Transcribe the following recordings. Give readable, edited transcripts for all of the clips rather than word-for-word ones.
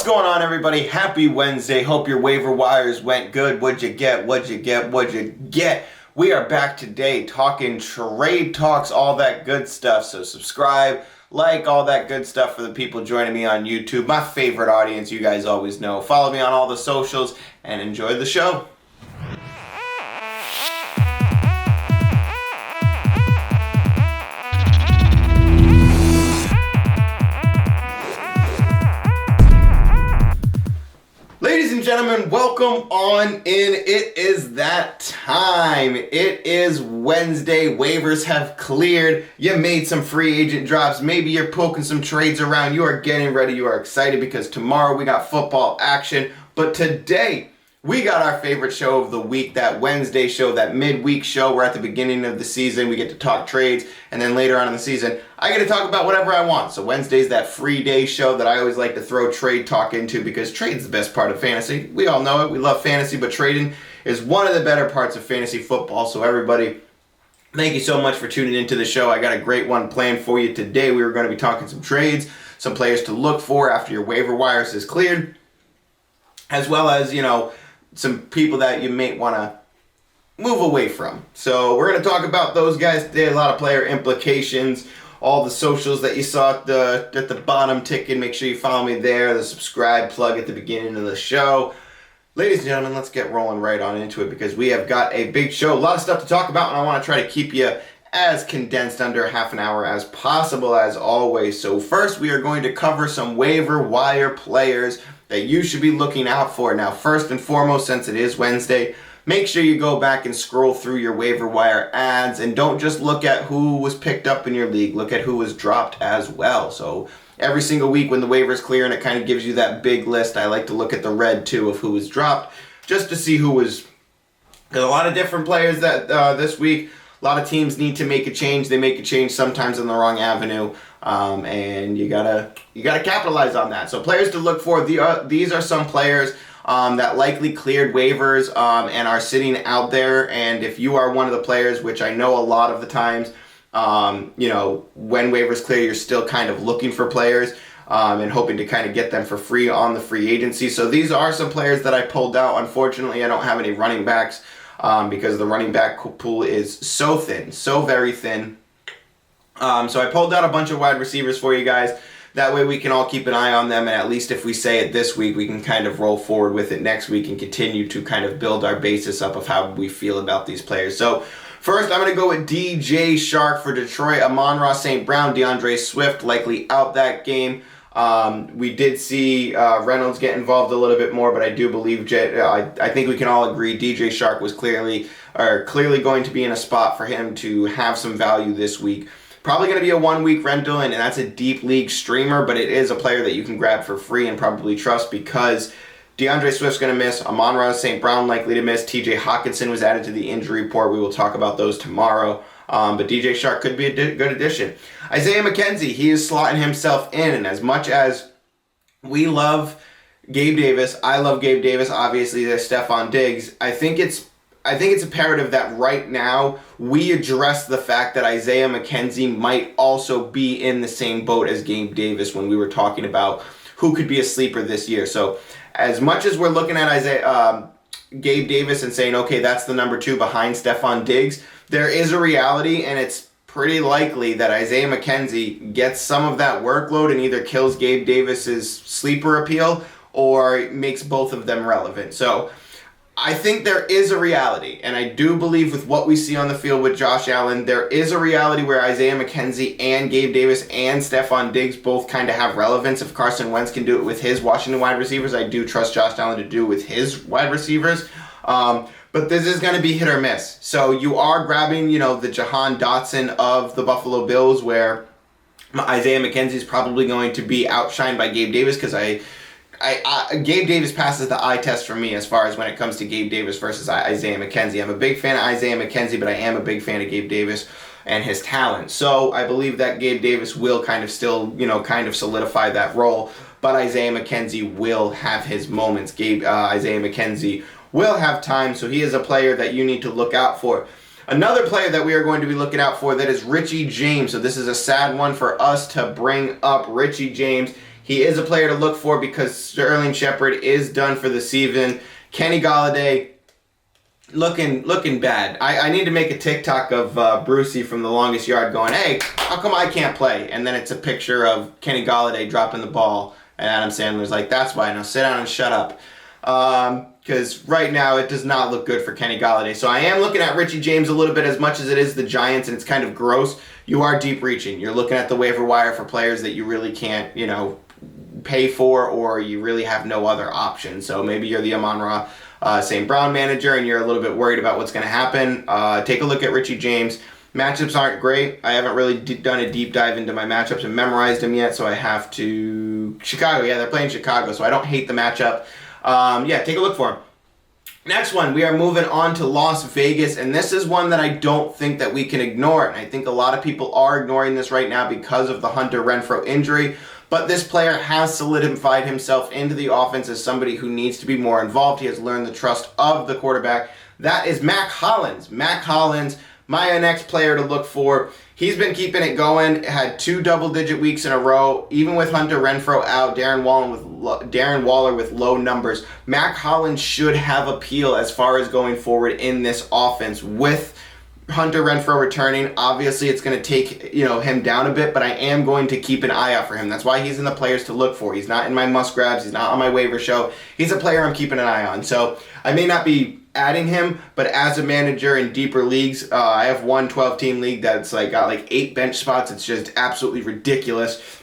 going on, everybody? Happy Wednesday. Hope your waiver wires went good. What'd you get? What'd you get? What'd you get? We are back today talking trade talks, all that good stuff. So subscribe, like, all that good stuff for the people joining me on YouTube. My favorite audience, you guys always know. Follow me on all the socials and enjoy the show. Ladies and gentlemen, welcome on in. It is that time. It is Wednesday. Waivers have cleared. You made some free agent drops. Maybe you're poking some trades around. You are getting ready. You are excited because tomorrow we got football action. But today, we got our favorite show of the week, that Wednesday show, that midweek show. We're at the beginning of the season. We get to talk trades. And then later on in the season, I get to talk about whatever I want. So Wednesday's that free day show that I always like to throw trade talk into because trade's the best part of fantasy. We all know it. We love fantasy, but trading is one of the better parts of fantasy football. So everybody, thank you so much for tuning into the show. I got a great one planned for you today. We were going to be talking some trades, some players to look for after your waiver wires is cleared, as well as, some people that you may want to move away from. So we're going to talk about those guys today, a lot of player implications, all the socials that you saw at the bottom ticking. Make sure you follow me there, the subscribe plug at the beginning of the show. Ladies and gentlemen, let's get rolling right on into it because we have got a big show, a lot of stuff to talk about, and I want to try to keep you as condensed under half an hour as possible as always. So first we are going to cover some waiver wire players that you should be looking out for. Now, first and foremost, since it is Wednesday, make sure you go back and scroll through your waiver wire ads and don't just look at who was picked up in your league. Look at who was dropped as well. So every single week when the waivers clear and it kind of gives you that big list, I like to look at the red too of who was dropped just to see who was, because a lot of different players that this week, a lot of teams need to make a change. They make a change sometimes in the wrong avenue, and you gotta capitalize on that. So players to look for. These are some players that likely cleared waivers and are sitting out there. And if you are one of the players, which I know a lot of the times, when waivers clear, you're still kind of looking for players and hoping to kind of get them for free on the free agency. So these are some players that I pulled out. Unfortunately, I don't have any running backs. Because the running back pool is so thin, so very thin. So I pulled out a bunch of wide receivers for you guys. That way we can all keep an eye on them, and at least if we say it this week, we can kind of roll forward with it next week and continue to kind of build our basis up of how we feel about these players. So first, I'm going to go with DJ Chark for Detroit. Amon-Ra St. Brown, DeAndre Swift likely out that game. We did see Reynolds get involved a little bit more, but I do believe I think we can all agree DJ Chark was clearly going to be in a spot for him to have some value this week. Probably going to be a 1 week rental, and that's a deep league streamer, but it is a player that you can grab for free and probably trust because DeAndre Swift's going to miss. Amon-Ra St. Brown likely to miss. TJ Hockenson was added to the injury report. We will talk about those tomorrow. But DJ Chark could be a good addition. Isaiah McKenzie, he is slotting himself in. And as much as we love Gabe Davis, I love Gabe Davis, obviously there's Stephon Diggs. I think it's imperative that right now we address the fact that Isaiah McKenzie might also be in the same boat as Gabe Davis when we were talking about who could be a sleeper this year. So as much as we're looking at Gabe Davis and saying, okay, that's the number 2 behind Stephon Diggs, there is a reality, and it's pretty likely that Isaiah McKenzie gets some of that workload and either kills Gabe Davis's sleeper appeal or makes both of them relevant. So I think there is a reality, and I do believe with what we see on the field with Josh Allen, there is a reality where Isaiah McKenzie and Gabe Davis and Stephon Diggs both kind of have relevance. If Carson Wentz can do it with his Washington wide receivers, I do trust Josh Allen to do it with his wide receivers. But this is going to be hit or miss. So you are grabbing, the Jahan Dotson of the Buffalo Bills, where Isaiah McKenzie is probably going to be outshined by Gabe Davis because Gabe Davis passes the eye test for me as far as when it comes to Gabe Davis versus Isaiah McKenzie. I'm a big fan of Isaiah McKenzie, but I am a big fan of Gabe Davis and his talent. So I believe that Gabe Davis will kind of still, kind of solidify that role, but Isaiah McKenzie will have his moments. Isaiah McKenzie will have time, so he is a player that you need to look out for. Another player that we are going to be looking out for, that is Richie James. So this is a sad one for us to bring up. Richie James, he is a player to look for because Sterling Shepard is done for the season. Kenny Golladay, looking bad. I need to make a TikTok of Brucey from The Longest Yard going, hey, how come I can't play? And then it's a picture of Kenny Golladay dropping the ball, and Adam Sandler's like, that's why. Now sit down and shut up. Because right now it does not look good for Kenny Golladay. So I am looking at Richie James a little bit as much as it is the Giants, and it's kind of gross. You are deep reaching. You're looking at the waiver wire for players that you really can't, pay for, or you really have no other option. So maybe you're the Amon-Ra St. Brown manager and you're a little bit worried about what's going to happen. Take a look at Richie James. Matchups aren't great. I haven't really done a deep dive into my matchups and memorized them yet, so I have to... Chicago, yeah, they're playing Chicago, so I don't hate the matchup. Take a look for him. Next one, we are moving on to Las Vegas, and this is one that I don't think that we can ignore, and I think a lot of people are ignoring this right now because of the Hunter Renfrow injury, but this player has solidified himself into the offense as somebody who needs to be more involved. He has learned the trust of the quarterback. That is Mac Hollins. Mac Hollins, my next player to look for. He's been keeping it going, had 2 double-digit weeks in a row. Even with Hunter Renfrow out, Darren Waller with low numbers, Mac Hollins should have appeal as far as going forward in this offense. With Hunter Renfrow returning, obviously it's going to take him down a bit, but I am going to keep an eye out for him. That's why he's in the players to look for. He's not in my must-grabs. He's not on my waiver show. He's a player I'm keeping an eye on. So I may not be adding him, but as a manager in deeper leagues, I have one 12-team league that's got 8 bench spots. It's just absolutely ridiculous.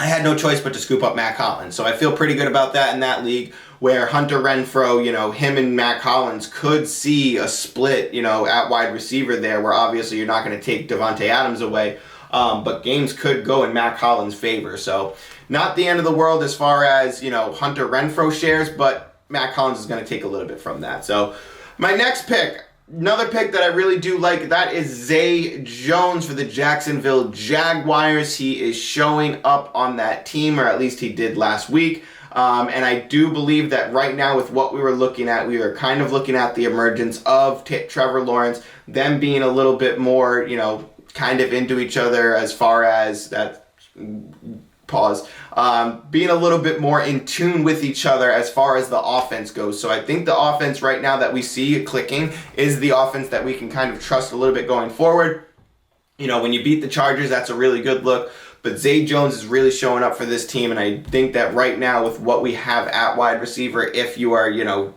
I had no choice but to scoop up Mac Hollins, so I feel pretty good about that in that league, where Hunter Renfrow, him and Mac Hollins could see a split, at wide receiver there, where obviously you're not going to take Devontae Adams away, but games could go in Mac Hollins' favor. So not the end of the world as far as Hunter Renfrow shares, but Mac Hollins is going to take a little bit from that. So my next pick, another pick that I really do like, that is Zay Jones for the Jacksonville Jaguars. He is showing up on that team, or at least he did last week. And I do believe that right now with what we were looking at, we were kind of looking at the emergence of Trevor Lawrence, them being a little bit more, kind of into each other as far as that... being a little bit more in tune with each other as far as the offense goes. So I think the offense right now that we see clicking is the offense that we can kind of trust a little bit going forward. When you beat the Chargers, that's a really good look. But Zay Jones is really showing up for this team, and I think that right now with what we have at wide receiver, if you are,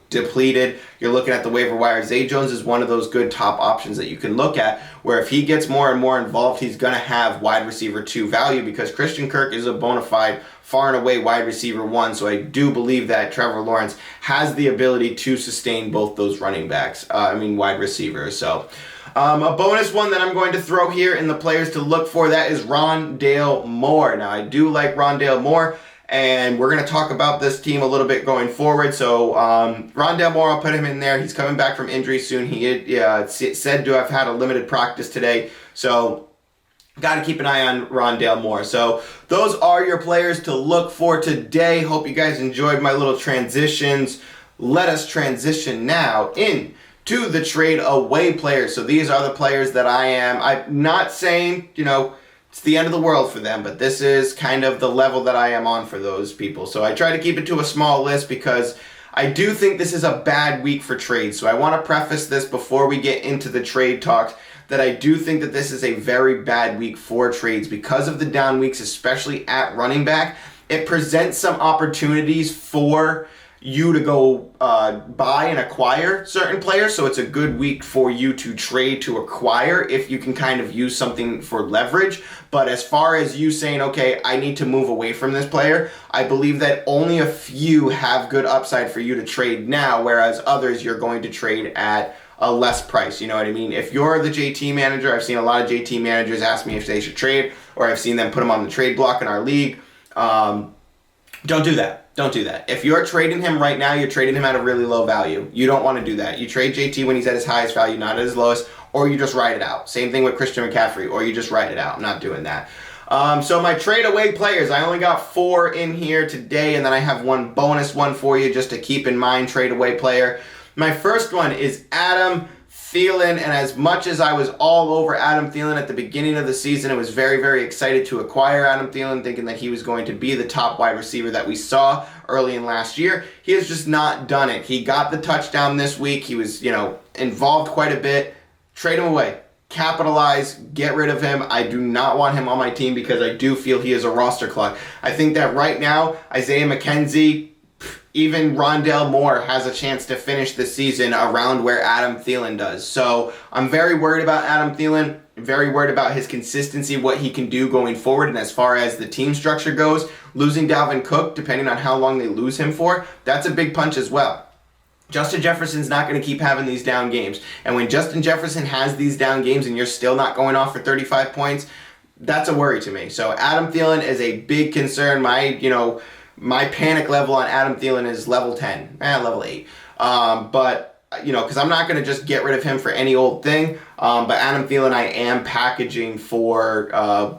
depleted, you're looking at the waiver wire, Zay Jones is one of those good top options that you can look at, where if he gets more and more involved, he's going to have wide receiver 2 value, because Christian Kirk is a bona fide, far and away wide receiver 1, so I do believe that Trevor Lawrence has the ability to sustain both those wide receivers. So a bonus one that I'm going to throw here in the players to look for, that is Rondell Moore. Now, I do like Rondell Moore, and we're going to talk about this team a little bit going forward. So Rondell Moore, I'll put him in there. He's coming back from injury soon. He said to have had a limited practice today. So got to keep an eye on Rondell Moore. So those are your players to look for today. Hope you guys enjoyed my little transitions. Let us transition now to the trade away players. So these are the players that I'm not saying, it's the end of the world for them, but this is kind of the level that I am on for those people. So I try to keep it to a small list because I do think this is a bad week for trades. So I want to preface this before we get into the trade talks, that I do think that this is a very bad week for trades because of the down weeks, especially at running back. It presents some opportunities for you to go buy and acquire certain players, so it's a good week for you to trade to acquire if you can kind of use something for leverage. But as far as you saying, okay, I need to move away from this player, I believe that only a few have good upside for you to trade now, whereas others you're going to trade at a less price. You know what I mean? If you're the JT manager, I've seen a lot of JT managers ask me if they should trade, or I've seen them put them on the trade block in our league. Don't do that. Don't do that. If you're trading him right now, you're trading him at a really low value. You don't want to do that. You trade JT when he's at his highest value, not at his lowest, or you just ride it out. Same thing with Christian McCaffrey, or you just ride it out. I'm not doing that. So my trade away players, I only got 4 in here today, and then I have one bonus one for you just to keep in mind, trade away player. My first one is Adam Thielen, and as much as I was all over Adam Thielen at the beginning of the season, I was very, very excited to acquire Adam Thielen, thinking that he was going to be the top wide receiver that we saw early in last year. He has just not done it. He got the touchdown this week. He was, involved quite a bit. Trade him away. Capitalize. Get rid of him. I do not want him on my team because I do feel he is a roster clog. I think that right now, Isaiah McKenzie, even Rondell Moore has a chance to finish the season around where Adam Thielen does. So I'm very worried about Adam Thielen, very worried about his consistency, what he can do going forward. And as far as the team structure goes, losing Dalvin Cook, depending on how long they lose him for, that's a big punch as well. Justin Jefferson's not going to keep having these down games. And when Justin Jefferson has these down games and you're still not going off for 35 points, that's a worry to me. So Adam Thielen is a big concern. My panic level on Adam Thielen is level 10, level 8. Because I'm not going to just get rid of him for any old thing. But Adam Thielen, I am packaging for,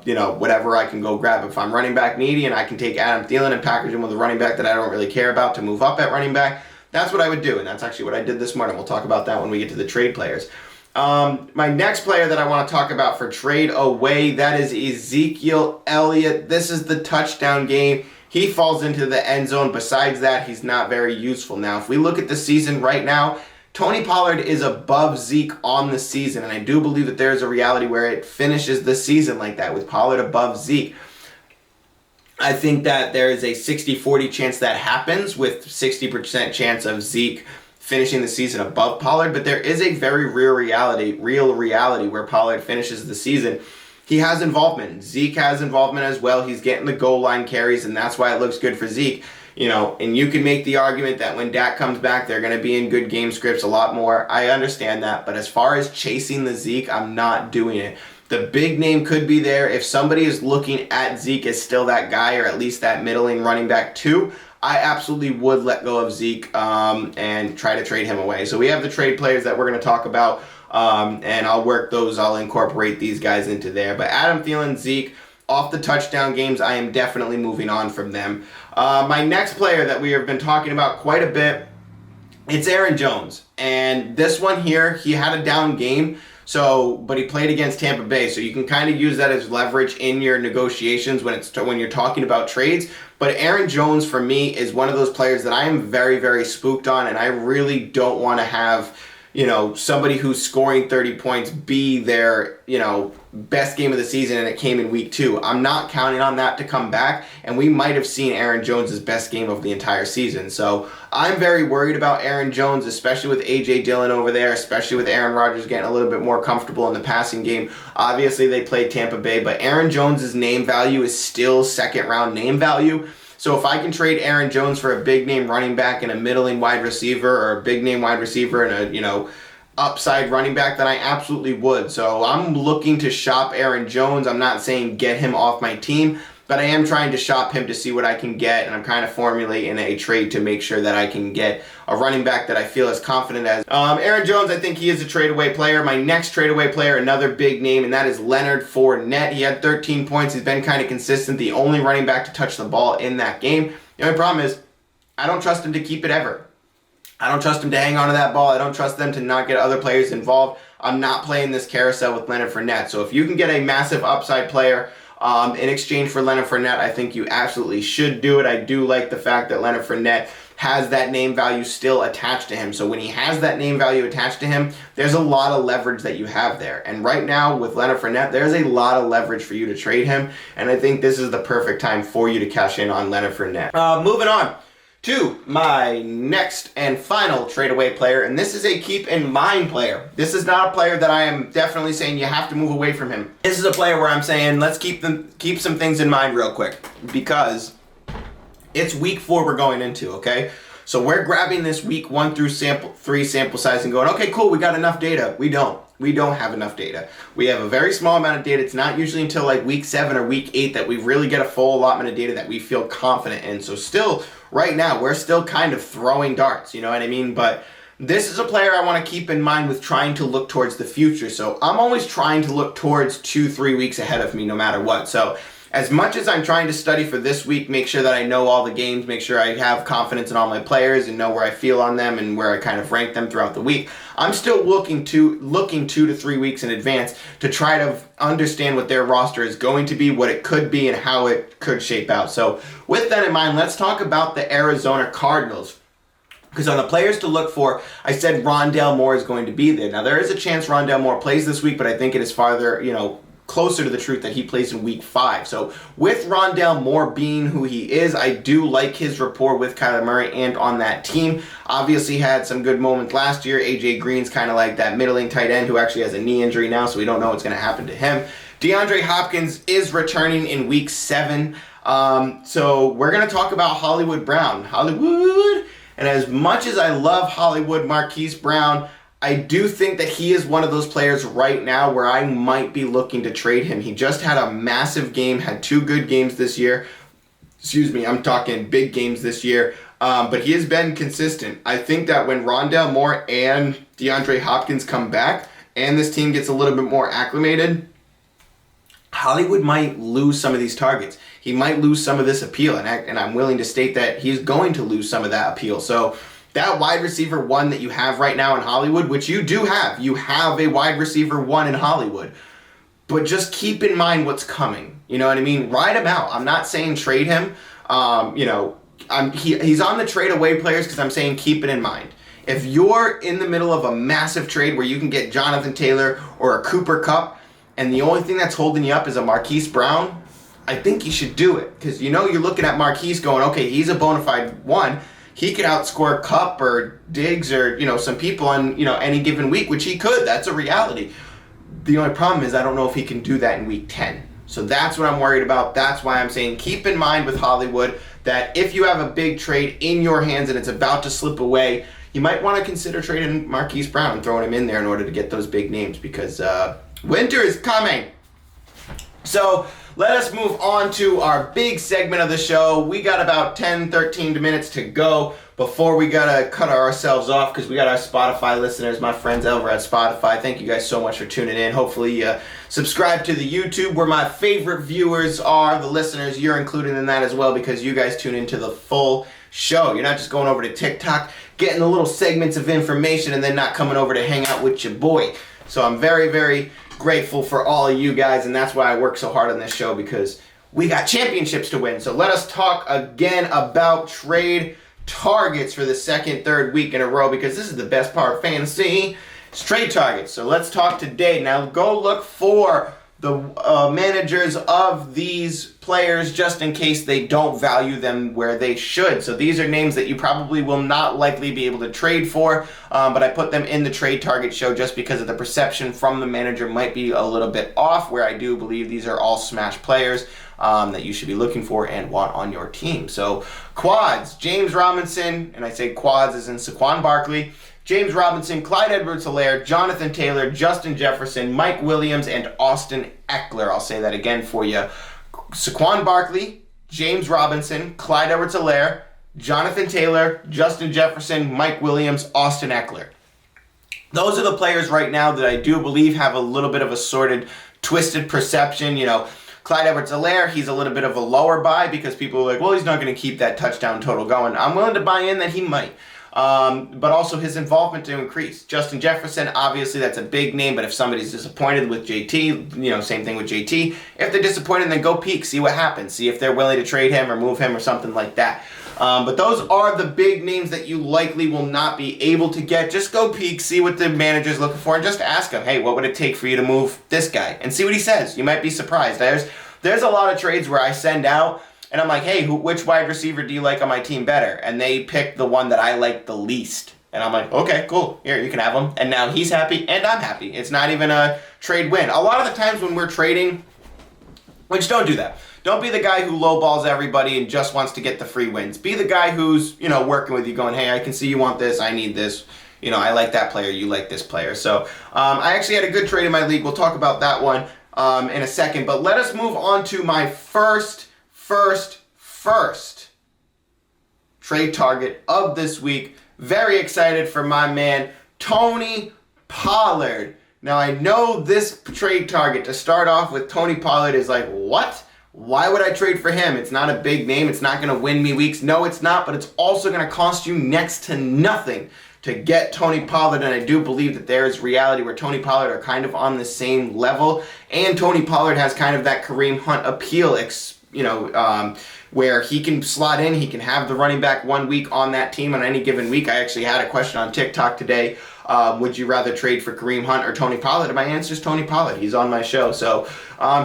whatever I can go grab. If I'm running back needy and I can take Adam Thielen and package him with a running back that I don't really care about to move up at running back, that's what I would do. And that's actually what I did this morning. We'll talk about that when we get to the trade players. My next player that I want to talk about for trade away, that is Ezekiel Elliott. This is the touchdown game. He falls into the end zone. Besides that, he's not very useful. Now, if we look at the season right now, Tony Pollard is above Zeke on the season, and I do believe that there is a reality where it finishes the season like that, with Pollard above Zeke. I think that there is a 60-40 chance that happens, with 60% chance of Zeke finishing the season above Pollard, but there is a very real reality where Pollard finishes the season. He has involvement. Zeke has involvement as well. He's getting the goal line carries, and that's why it looks good for Zeke. And you can make the argument that when Dak comes back, they're going to be in good game scripts a lot more. I understand that, but as far as chasing the Zeke, I'm not doing it. The big name could be there. If somebody is looking at Zeke as still that guy, or at least that middling running back too, I absolutely would let go of Zeke and try to trade him away. So we have the trade players that we're going to talk about. And I'll work those. I'll incorporate these guys into there. But Adam Thielen, Zeke, off the touchdown games, I am definitely moving on from them. My next player that we have been talking about quite a bit, it's Aaron Jones. And this one here, he had a down game, but he played against Tampa Bay. So you can kind of use that as leverage in your negotiations when you're talking about trades. But Aaron Jones, for me, is one of those players that I am very, very spooked on, and I really don't want to have somebody who's scoring 30 points be their, best game of the season and it came in week 2. I'm not counting on that to come back, and we might have seen Aaron Jones' best game of the entire season. So I'm very worried about Aaron Jones, especially with A.J. Dillon over there, especially with Aaron Rodgers getting a little bit more comfortable in the passing game. Obviously, they played Tampa Bay, but Aaron Jones' name value is still second-round name value. So if I can trade Aaron Jones for a big-name running back and a middling wide receiver, or a big-name wide receiver and a, upside running back, then I absolutely would. So I'm looking to shop Aaron Jones. I'm not saying get him off my team, but I am trying to shop him to see what I can get, and I'm kind of formulating a trade to make sure that I can get a running back that I feel as confident as. Aaron Jones, I think he is a trade-away player. My next trade-away player, another big name, and that is Leonard Fournette. He had 13 points. He's been kind of consistent, the only running back to touch the ball in that game. The only problem is I don't trust him to keep it ever. I don't trust him to hang on to that ball. I don't trust them to not get other players involved. I'm not playing this carousel with Leonard Fournette. So if you can get a massive upside player in exchange for Leonard Fournette, I think you absolutely should do it. I do like the fact that Leonard Fournette has that name value still attached to him. So when he has that name value attached to him, there's a lot of leverage that you have there. And right now with Leonard Fournette, there's a lot of leverage for you to trade him. And I think this is the perfect time for you to cash in on Leonard Fournette. Moving on to my next and final trade-away player, and this is a keep-in-mind player. This is not a player that I am definitely saying you have to move away from him. This is a player where I'm saying let's keep some things in mind real quick, because it's week 4 we're going into, okay? So we're grabbing this week 1 through 3 sample size and going, okay, cool, we got enough data. We don't have enough data. We have a very small amount of data. It's not usually until like week 7 or week 8 that we really get a full allotment of data that we feel confident in. So still, right now, we're still kind of throwing darts, you know what I mean? But this is a player I want to keep in mind with trying to look towards the future. So I'm always trying to look towards 2-3 weeks ahead of me no matter what. So as much as I'm trying to study for this week, make sure that I know all the games, make sure I have confidence in all my players and know where I feel on them and where I kind of rank them throughout the week, I'm still looking 2 to 3 weeks in advance to try to understand what their roster is going to be, what it could be, and how it could shape out. So with that in mind, let's talk about the Arizona Cardinals. Because on the players to look for, I said Rondell Moore is going to be there. Now, there is a chance Rondell Moore plays this week, but I think it is farther, closer to the truth that he plays in week 5. So with Rondell Moore being who he is, I do like his rapport with Kyler Murray and on that team. Obviously had some good moments last year. AJ Green's kind of like that middling tight end who actually has a knee injury now, so we don't know what's going to happen to him. DeAndre Hopkins is returning in week 7. So we're going to talk about Hollywood Brown. Hollywood! And as much as I love Hollywood Marquise Brown, I do think that he is one of those players right now where I might be looking to trade him. He just had a massive game, had 2 good games this year. I'm talking big games this year. But he has been consistent. I think that when Rondell Moore and DeAndre Hopkins come back and this team gets a little bit more acclimated, Hollywood might lose some of these targets. He might lose some of this appeal, and I'm willing to state that he's going to lose some of that appeal. So that wide receiver 1 that you have right now in Hollywood, which you do have. You have a wide receiver 1 in Hollywood. But just keep in mind what's coming. You know what I mean? Ride him out. I'm not saying trade him. He's on the trade away players because I'm saying keep it in mind. If you're in the middle of a massive trade where you can get Jonathan Taylor or a Cooper Kupp, and the only thing that's holding you up is a Marquise Brown, I think you should do it. Because you're looking at Marquise going, okay, he's a bona fide 1. He could outscore Kupp or Diggs or, some people on, any given week, which he could. That's a reality. The only problem is I don't know if he can do that in week 10. So that's what I'm worried about. That's why I'm saying keep in mind with Hollywood that if you have a big trade in your hands and it's about to slip away, you might want to consider trading Marquise Brown and throwing him in there in order to get those big names because winter is coming. So let us move on to our big segment of the show. We got about 10-13 minutes to go before we gotta cut ourselves off because we got our Spotify listeners, my friends over at Spotify. Thank you guys so much for tuning in. Hopefully subscribe to the YouTube where my favorite viewers are, the listeners. You're included in that as well because you guys tune into the full show. You're not just going over to TikTok, getting the little segments of information and then not coming over to hang out with your boy. So I'm very, very grateful for all of you guys, and that's why I work so hard on this show because we got championships to win. So let us talk again about trade targets for the 2nd, 3rd week in a row because this is the best part of fantasy. It's trade targets. So let's talk today. Now go look for the managers of these players just in case they don't value them where they should. So these are names that you probably will not likely be able to trade for, but I put them in the trade target show just because of the perception from the manager might be a little bit off, where I do believe these are all smash players that you should be looking for and want on your team. So quads, James Robinson, and I say quads as in Saquon Barkley, James Robinson, Clyde Edwards-Helaire, Jonathan Taylor, Justin Jefferson, Mike Williams, and Austin Eckler. I'll say that again for you. Saquon Barkley, James Robinson, Clyde Edwards-Helaire, Jonathan Taylor, Justin Jefferson, Mike Williams, Austin Eckler. Those are the players right now that I do believe have a little bit of a sorted, twisted perception. Clyde Edwards-Helaire, he's a little bit of a lower buy because people are like, well, he's not going to keep that touchdown total going. I'm willing to buy in that he might. But also his involvement to increase. Justin Jefferson, obviously that's a big name, but if somebody's disappointed with JT, same thing with JT. If they're disappointed, then go peek, see what happens. See if they're willing to trade him or move him or something like that. But those are the big names that you likely will not be able to get. Just go peek, see what the manager's looking for, and just ask him, hey, what would it take for you to move this guy? And see what he says. You might be surprised. There's a lot of trades where I send out, and I'm like, hey, which wide receiver do you like on my team better? And they pick the one that I like the least. And I'm like, okay, cool. Here, you can have him. And now he's happy and I'm happy. It's not even a trade win. A lot of the times when we're trading, which don't do that. Don't be the guy who lowballs everybody and just wants to get the free wins. Be the guy who's, working with you going, hey, I can see you want this. I need this. I like that player. You like this player. So I actually had a good trade in my league. We'll talk about that one in a second. But let us move on to my first trade target of this week. Very excited for my man, Tony Pollard. Now, I know this trade target to start off with Tony Pollard is like, what? Why would I trade for him? It's not a big name. It's not going to win me weeks. No, it's not, but it's also going to cost you next to nothing to get Tony Pollard, and I do believe that there is reality where Tony Pollard are kind of on the same level, and Tony Pollard has kind of that Kareem Hunt appeal, where he can slot in, he can have the running back 1 week on that team on any given week. I actually had a question on TikTok today. Would you rather trade for Kareem Hunt or Tony Pollard? And my answer is Tony Pollard. He's on my show. So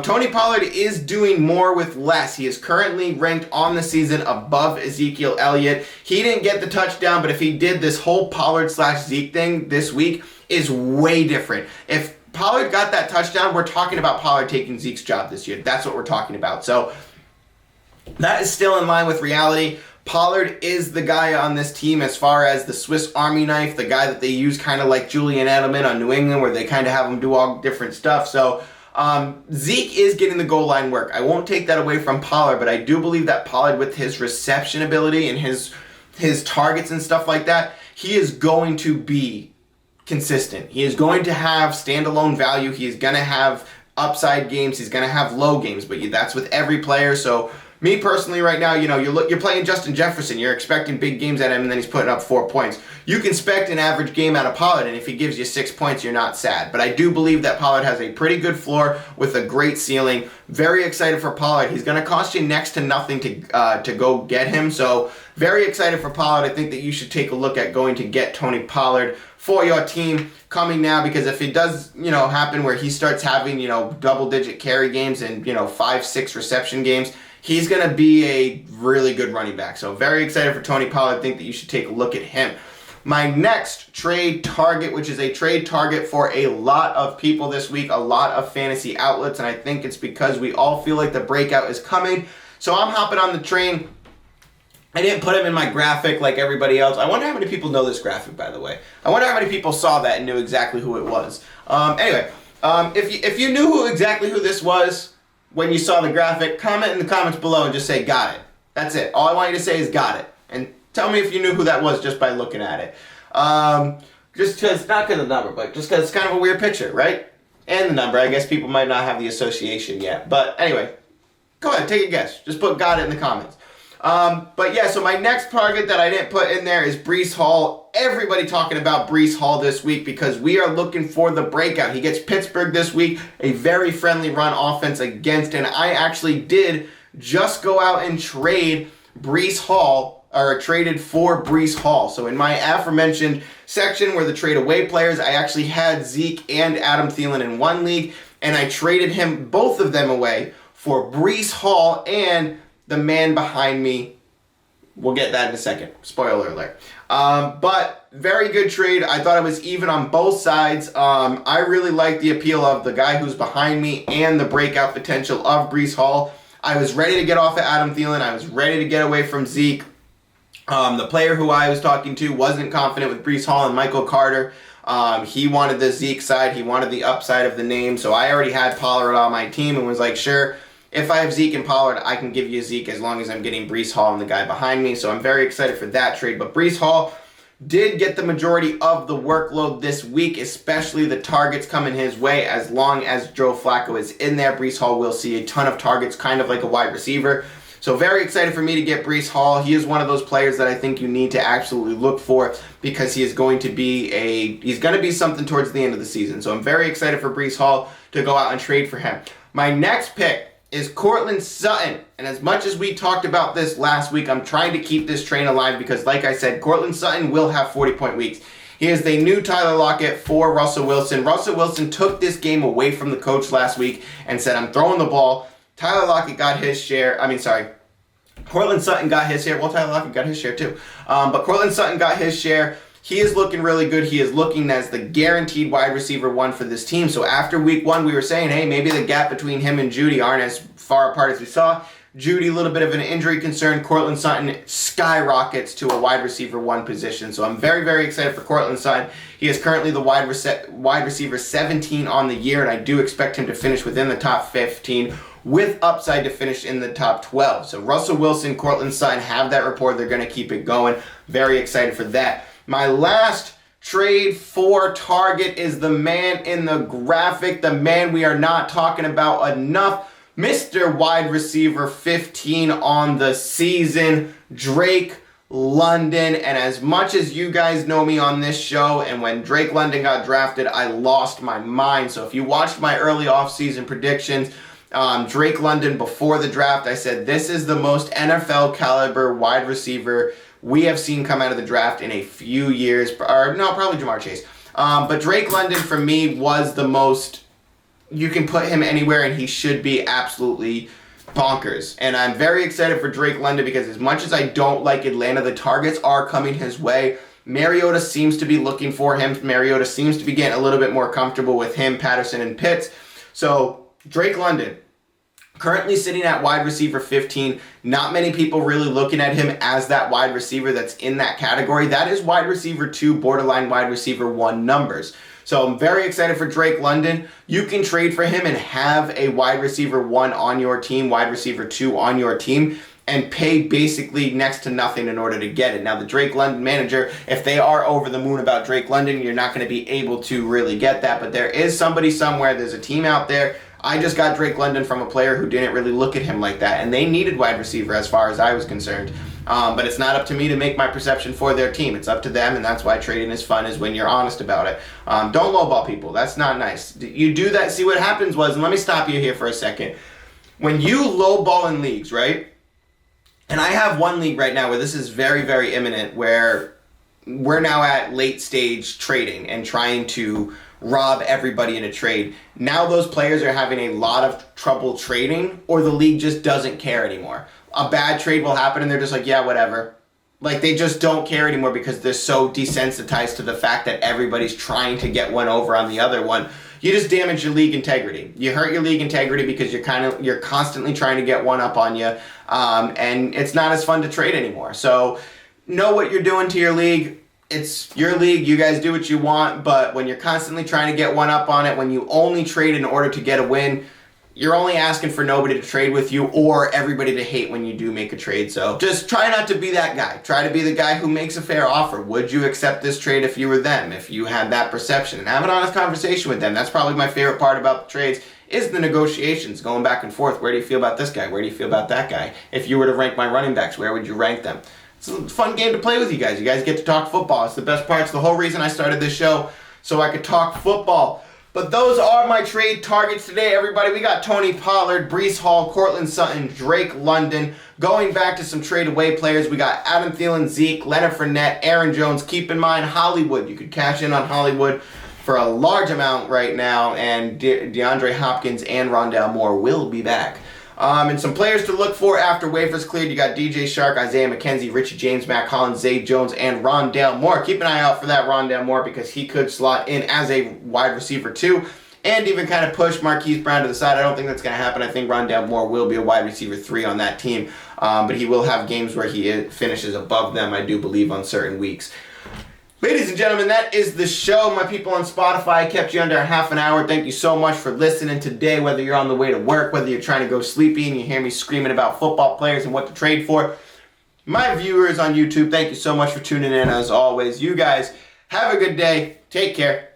Tony Pollard is doing more with less. He is currently ranked on the season above Ezekiel Elliott. He didn't get the touchdown, but if he did, this whole Pollard/Zeke thing this week is way different. If Pollard got that touchdown, we're talking about Pollard taking Zeke's job this year. That's what we're talking about. So that is still in line with reality. Pollard is the guy on this team as far as the Swiss Army knife, the guy that they use kind of like Julian Edelman on New England, where they kind of have him do all different stuff. So Zeke is getting the goal line work. I won't take that away from Pollard, but I do believe that Pollard, with his reception ability and his targets and stuff like that, he is going to be consistent. He is going to have standalone value. He is going to have upside games. He's going to have low games, but that's with every player. So me personally right now, you're playing Justin Jefferson. You're expecting big games at him, and then he's putting up 4 points. You can expect an average game out of Pollard, and if he gives you 6 points, you're not sad. But I do believe that Pollard has a pretty good floor with a great ceiling. Very excited for Pollard. He's going to cost you next to nothing to go get him. So very excited for Pollard. I think that you should take a look at going to get Tony Pollard for your team coming now, because if it does, happen where he starts having, double-digit carry games and, 5-6 reception games, he's going to be a really good running back. So very excited for Tony Pollard. I think that you should take a look at him. My next trade target, which is a trade target for a lot of people this week, a lot of fantasy outlets, and I think it's because we all feel like the breakout is coming. So I'm hopping on the train. I didn't put him in my graphic like everybody else. I wonder how many people know this graphic, by the way. I wonder how many people saw that and knew exactly who it was. If you knew exactly who this was when you saw the graphic, comment in the comments below and just say, got it. That's it. All I want you to say is got it. And tell me if you knew who that was just by looking at it. Just because, not because of the number, but just because it's kind of a weird picture, right? And the number. I guess people might not have the association yet. But anyway, go ahead, take a guess. Just put got it in the comments. So my next target that I didn't put in there is Breece Hall. Everybody talking about Breece Hall this week because we are looking for the breakout. He gets Pittsburgh this week, a very friendly run offense against, and I actually did just go out and trade Breece Hall, or traded for Breece Hall. So in my aforementioned section where the trade away players, I actually had Zeke and Adam Thielen in one league, and I traded both of them away for Breece Hall and the man behind me. We'll get that in a second. Spoiler alert. But very good trade. I thought it was even on both sides. I really like the appeal of the guy who's behind me and the breakout potential of Breece Hall. I was ready to get off of Adam Thielen. I was ready to get away from Zeke. The player who I was talking to wasn't confident with Breece Hall and Michael Carter. He wanted the Zeke side. He wanted the upside of the name. So I already had Pollard on my team and was like, sure, if I have Zeke and Pollard, I can give you Zeke as long as I'm getting Breece Hall and the guy behind me. So I'm very excited for that trade. But Breece Hall did get the majority of the workload this week, especially the targets coming his way. As long as Joe Flacco is in there, Breece Hall will see a ton of targets, kind of like a wide receiver. So very excited for me to get Breece Hall. He is one of those players that I think you need to absolutely look for because he is going to be something towards the end of the season. So I'm very excited for Breece Hall to go out and trade for him. My next pick is Courtland Sutton. And as much as we talked about this last week, I'm trying to keep this train alive because, like I said, Courtland Sutton will have 40-point weeks. He is the new Tyler Lockett for Russell Wilson. Russell Wilson took this game away from the coach last week and said, I'm throwing the ball. Tyler Lockett got his share. Courtland Sutton got his share. Well, Tyler Lockett got his share too. But Courtland Sutton got his share. He is looking really good. He is looking as the guaranteed wide receiver one for this team. So after week one, we were saying, hey, maybe the gap between him and Judy aren't as far apart as we saw. Judy, a little bit of an injury concern. Courtland Sutton skyrockets to a wide receiver one position. So I'm very, very excited for Courtland Sutton. He is currently the wide receiver 17 on the year, and I do expect him to finish within the top 15 with upside to finish in the top 12. So Russell Wilson, Courtland Sutton have that rapport. They're going to keep it going. Very excited for that. My last trade for target is the man in the graphic, the man we are not talking about enough, Mr. Wide Receiver 15 on the season, Drake London. And as much as you guys know me on this show, and when Drake London got drafted, I lost my mind. So if you watched my early offseason predictions, Drake London before the draft, I said this is the most NFL caliber wide receiver we have seen come out of the draft in a few years. Or no, probably Jamar Chase. But Drake London for me was the most, you can put him anywhere and he should be absolutely bonkers. And I'm very excited for Drake London because as much as I don't like Atlanta, the targets are coming his way. Mariota seems to be looking for him. Mariota seems to be getting a little bit more comfortable with him, Patterson, and Pitts. So Drake London, currently sitting at wide receiver 15. Not many people really looking at him as that wide receiver that's in that category. That is wide receiver 2, borderline wide receiver 1 numbers. So I'm very excited for Drake London. You can trade for him and have a wide receiver 1 on your team, wide receiver 2 on your team, and pay basically next to nothing in order to get it. Now, the Drake London manager, if they are over the moon about Drake London, you're not going to be able to really get that. But there is somebody somewhere, there's a team out there. I just got Drake London from a player who didn't really look at him like that, and they needed wide receiver as far as I was concerned. But it's not up to me to make my perception for their team. It's up to them, and that's why trading is fun, is when you're honest about it. Don't lowball people. That's not nice. You do that, see what happens was, and let me stop you here for a second. When you lowball in leagues, right? And I have one league right now where this is very, very imminent, where we're now at late stage trading and trying to rob everybody in a trade. Now those players are having a lot of trouble trading, or the league just doesn't care anymore. A bad trade will happen and they're just like, yeah, whatever. Like, they just don't care anymore because they're so desensitized to the fact that everybody's trying to get one over on the other one. You just damage your league integrity. You hurt your league integrity because you're constantly trying to get one up on you, and it's not as fun to trade anymore. So know what you're doing to your league. It's your league. You guys do what you want, but when you're constantly trying to get one up on it, when you only trade in order to get a win, you're only asking for nobody to trade with you or everybody to hate when you do make a trade. So just try not to be that guy. Try to be the guy who makes a fair offer. Would you accept this trade if you were them, if you had that perception? And have an honest conversation with them. That's probably my favorite part about the trades, is the negotiations, going back and forth. Where do you feel about this guy? Where do you feel about that guy? If you were to rank my running backs, where would you rank them? It's a fun game to play with you guys. You guys get to talk football. It's the best part. It's the whole reason I started this show, so I could talk football. But those are my trade targets today, everybody. We got Tony Pollard, Breece Hall, Cortland Sutton, Drake London. Going back to some trade away players, we got Adam Thielen, Zeke, Leonard Fournette, Aaron Jones. Keep in mind, Hollywood. You could cash in on Hollywood for a large amount right now, and DeAndre Hopkins and Rondell Moore will be back. And some players to look for after waivers cleared. You got DJ Chark, Isaiah McKenzie, Richie James, Matt Collins, Zay Jones, and Rondell Moore. Keep an eye out for that Rondell Moore because he could slot in as a wide receiver too, and even kind of push Marquise Brown to the side. I don't think that's going to happen. I think Rondell Moore will be a wide receiver 3 on that team, but he will have games where he finishes above them, I do believe, on certain weeks. Ladies and gentlemen, that is the show. My people on Spotify, I kept you under half an hour. Thank you so much for listening today, whether you're on the way to work, whether you're trying to go sleepy and you hear me screaming about football players and what to trade for. My viewers on YouTube, thank you so much for tuning in as always. You guys, have a good day. Take care.